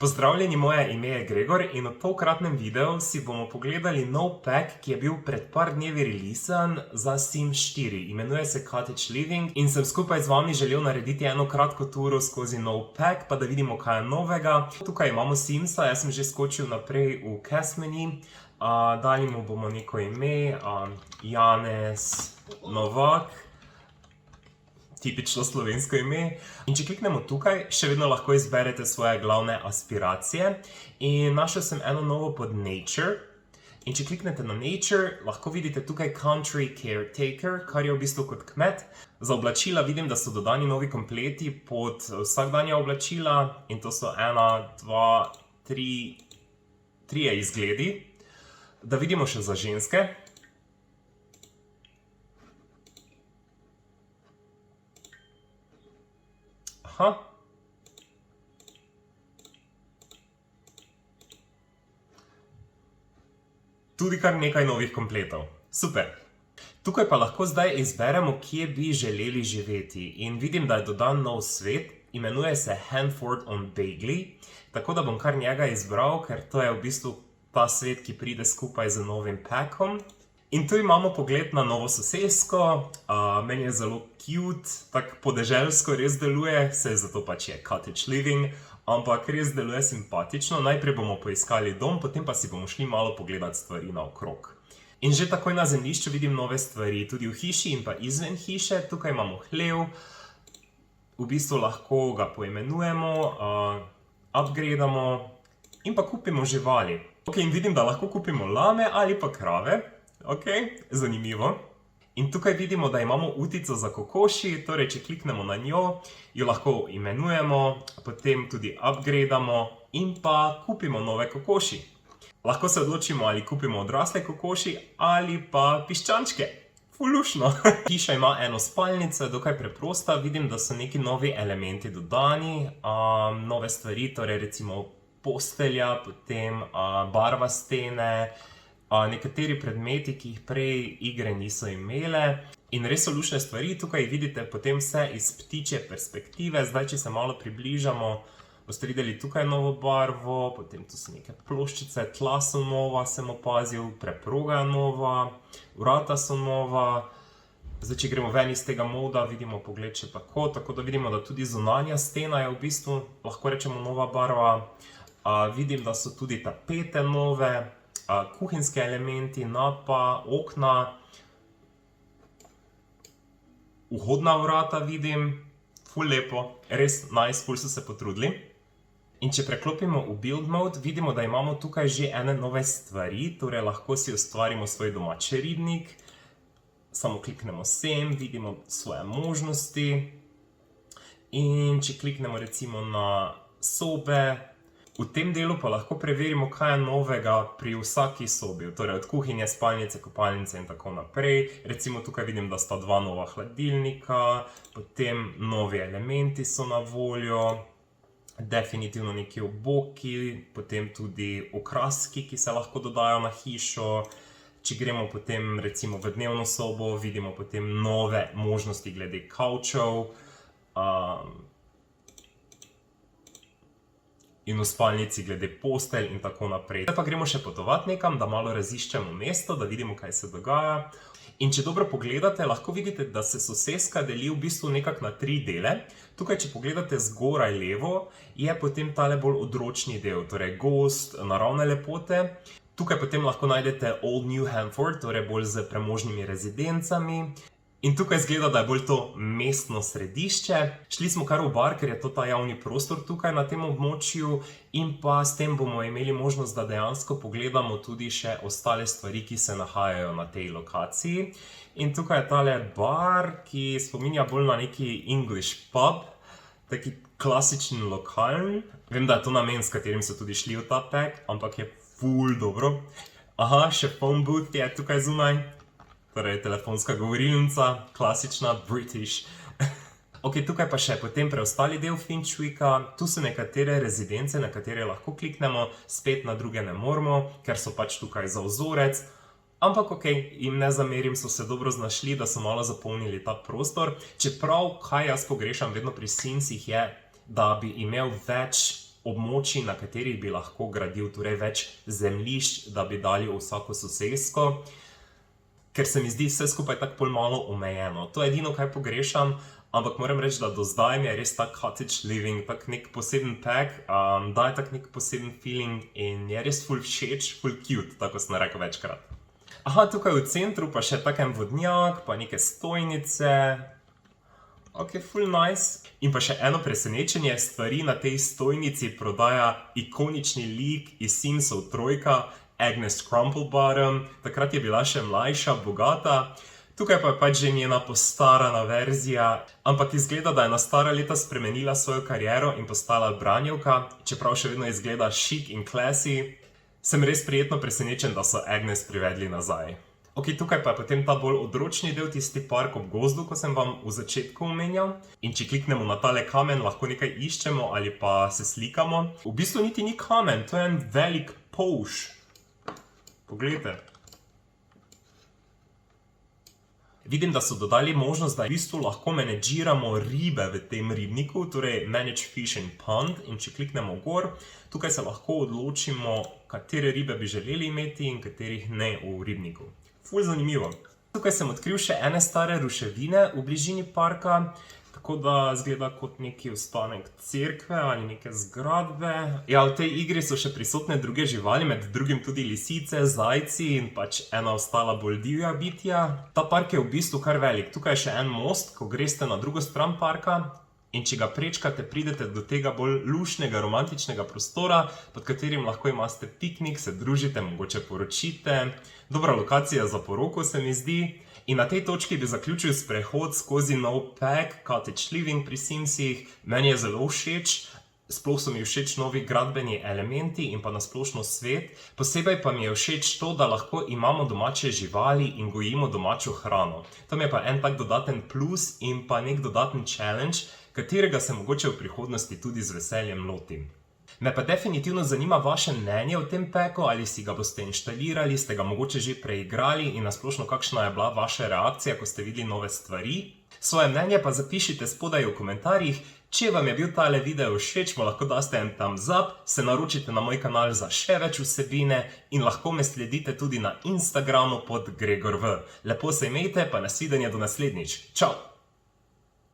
Pozdravljeni, moje ime je Gregor in v tokratnem videu si bomo pogledali nov pack, ki je bil pred par dnevi releasan za Sims 4. Imenuje se Cottage Living in sem skupaj z vami želel narediti eno kratko turo skozi nov pack, pa da vidimo, kaj je novega. Tukaj imamo Simsa, jaz sem že skočil naprej v cast menu. Dali mu bomo neko ime, Janez Novak. Tipično slovensko ime. In če kliknemo tukaj, še vedno lahko izberete svoje glavne aspiracije. In našel sem eno novo pod Nature. In če kliknete na Nature, lahko vidite tukaj Country Caretaker, kar je v bistvu kot kmet. Za oblačila vidim, da so dodani novi kompleti pod vsakdanja oblačila. In to so 1, 2, 3 izgledi. Da vidimo še za ženske. Tudi kar nekaj novih kompletov. Super. Tukaj pa lahko zdaj izberemo, kje bi želeli živeti. In vidim, da je dodan nov svet. Imenuje se Hanford on Bagley. Tako da bom kar njega izbral, ker to je v bistvu ta svet, ki pride skupaj z novim packom. In tu imamo pogled na novo sosesko, meni je zelo cute, tako podeželsko res deluje, saj zato pač je Cottage Living, ampak res deluje simpatično. Najprej bomo poiskali dom, potem pa si bomo šli malo pogledati stvari naokrog. In že takoj na zemljišču vidim nove stvari, tudi v hiši in pa izven hiše. Tukaj imamo hlev, v bistvu lahko ga poimenujemo, upgradamo in pa kupimo živali. Ok, in vidim, da lahko kupimo lame ali pa krave. Ok, zanimivo. In tukaj vidimo, da imamo utico za kokoši, torej če kliknemo na njo, jo lahko imenujemo, potem tudi upgradamo in pa kupimo nove kokoši. Lahko se odločimo, ali kupimo odrasle kokoši ali pa piščančke. Fulušno. Hiša ima eno spalnico, dokaj preprosta, vidim, da so neki novi elementi dodani, nove stvari, torej recimo postelja, potem barva stene, nekateri predmeti, ki jih prej igre niso imele. In res so lušne stvari, tukaj vidite potem vse iz ptičje perspektive. Zdaj, če se malo približamo, boste videli tukaj novo barvo, potem tu so neke ploščice, tla so nova, sem opazil, preproga je nova, vrata so nova. Zdaj, če gremo ven iz tega moda, vidimo pogled še tako da vidimo, da tudi zunanja stena je v bistvu, lahko rečemo, nova barva. Vidim, da so tudi tapete nove, kuhinjski elementi, napa, okna, vhodna vrata vidim, ful lepo, res nice, ful so se potrudili. In če preklopimo v build mode, vidimo, da imamo tukaj že ene nove stvari, torej lahko si ustvarimo svoj domači ribnik. Samo kliknemo sem, vidimo svoje možnosti. In če kliknemo recimo na sobe, v tem delu pa lahko preverimo, kaj je novega pri vsaki sobi, torej od kuhinje, spalnice, kopalnice in tako naprej. Recimo tukaj vidim, da sta 2 nova hladilnika, potem novi elementi so na voljo, definitivno neki oboki, potem tudi okraski, ki se lahko dodajo na hišo. Če gremo potem recimo v dnevno sobo, vidimo potem nove možnosti glede kavčev, in v spalnici glede postelj in tako naprej. Zdaj pa gremo še potovati nekam, da malo raziščemo mesto, da vidimo, kaj se dogaja. In če dobro pogledate, lahko vidite, da se soseska deli v bistvu nekako na 3 dele. Tukaj, če pogledate zgoraj levo, je potem tale bolj odročni del, torej gozd, naravne lepote. Tukaj potem lahko najdete Old New Hanford, torej bolj z premožnimi rezidencami. In tukaj izgleda, da je bolj to mestno središče. Šli smo kar v bar, ker je to ta javni prostor tukaj na tem območju. In pa s tem bomo imeli možnost, da dejansko pogledamo tudi še ostale stvari, ki se nahajajo na tej lokaciji. In tukaj je tale bar, ki spominja bolj na neki English pub. Taki klasičen lokalen. Vem, da je to namen, s katerim so tudi šli v ta pack, ampak je ful dobro. Aha, še phone booth je tukaj zunaj. Torej, telefonska govorilnica, klasična, British. Ok, tukaj pa še potem preostali del Finchwicka. Tu so nekatere rezidence, na katere lahko kliknemo, spet na druge ne moramo, ker so pač tukaj za vzorec. Ampak ok, jim ne zamerim, so se dobro znašli, da so malo zapolnili ta prostor. Čeprav, kaj jaz pogrešam vedno pri Simsih je, da bi imel več območij, na katerih bi lahko gradil, torej več zemljišč, da bi dali v vsako sosesko, ker se mi zdi vse skupaj tako bolj malo omejeno. To je edino, kaj pogrešam, ampak moram reči, da do zdaj mi je res tak cottage living, tak nek poseben pack, daje tak nek poseben feeling in je res ful všeč, ful cute, tako sem rekel večkrat. Aha, tukaj v centru pa še tak en vodnjak, pa neke stojnice. Ok, ful nice. In pa še eno presenečenje, stvari na tej stojnici prodaja ikonični lik iz Simsov trojka, Agnes Crumplebottom, takrat je bila še mlajša, bogata. Tukaj pa je pač že njena postarana verzija, ampak izgleda, da je na stara leta spremenila svojo kariero in postala branjevka, čeprav še vedno izgleda chic in classy. Sem res prijetno presenečen, da so Agnes privedli nazaj. Ok, tukaj pa je potem ta bolj odročni del, tisti park ob gozdu, ko sem vam v začetku omenjal. In če kliknemo na tale kamen, lahko nekaj iščemo ali pa se slikamo. V bistvu niti ni kamen, to je en velik polž. Poglejte. Vidim, da so dodali možnost, da v bistvu lahko menedžiramo ribe v tem ribniku, torej Manage Fish and Pond, in če kliknemo gor, tukaj se lahko odločimo, katere ribe bi želeli imeti in katerih ne v ribniku. Ful zanimivo. Tukaj sem odkril še ene stare ruševine v bližini parka, tako da izgleda kot neki ostanek cerkve ali neke zgradbe. Ja, v tej igri so še prisotne druge živali, med drugim tudi lisice, zajci in pač ena ostala bolj divja bitja. Ta park je v bistvu kar velik. Tukaj je še en most, ko greste na drugo stran parka. In če ga prečkate, pridete do tega bolj lušnega, romantičnega prostora, pod katerim lahko imate piknik, se družite, mogoče poročite. Dobra lokacija za poroko, se mi zdi. In na tej točki bi zaključil sprehod skozi nov pack, cottage living pri Simsih. Meni je zelo všeč, sploh so mi všeč novi gradbeni elementi in pa nasplošno svet. Posebej pa mi je všeč to, da lahko imamo domače živali in gojimo domačo hrano. Tam je pa en tak dodaten plus in pa nek dodaten challenge, katerega se mogoče v prihodnosti tudi z veseljem lotim. Me pa definitivno zanima vaše mnenje o tem packu, ali si ga boste inštalirali, ste ga mogoče že preigrali in nasplošno kakšna je bila vaša reakcija, ko ste videli nove stvari. Svoje mnenje pa zapišite spodaj v komentarjih. Če vam je bil tale video všeč, mu lahko daste en thumbs up, se naročite na moj kanal za še več vsebine in lahko me sledite tudi na Instagramu pod Gregor V. Lepo se imejte, pa nasvidenje do naslednjič. Čau!